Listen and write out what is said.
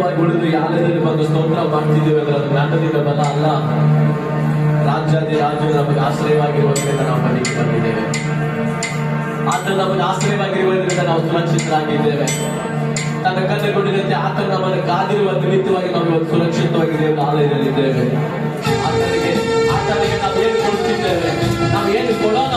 ಆಶ್ರಯವಾಗಿ ಉಳಿದು ಈ ಆಲಯದಲ್ಲಿ ಬಂದು ಸ್ತೋತ್ರ ಮಾಡ್ತಿದ್ದೇವೆ ಅದರ ಜ್ಞಾನದಿಂದ ಬಲ ಅಲ್ಲ, ರಾಜ್ಯಾದಿ ರಾಜ್ಯವು ನಮಗೆ ಆಶ್ರಯವಾಗಿರುವುದರಿಂದ ನಾವು ಮನೆಗೆ ಬಂದಿದ್ದೇವೆ. ಆತನು ನಮಗೆ ಆಶ್ರಯವಾಗಿರುವುದರಿಂದ ನಾವು ಸುರಕ್ಷಿತರಾಗಿದ್ದೇವೆ. ತನ್ನ ಕನ್ನೆಗೊಂಡಿದಂತೆ ಆತನು ನಮ್ಮನ್ನು ಕಾದಿರುವ ನಿಮಿತ್ತವಾಗಿ ನಾವು ಇವತ್ತು ಸುರಕ್ಷಿತವಾಗಿ ದೇವರ ಆಲಯದಲ್ಲಿದ್ದೇವೆ. ಆತನಿಗೆ ನಾವು ಏನು ಕೊಡುತ್ತಿದ್ದೇವೆ, ನಾವು ಏನು ಕೊಡೋಣ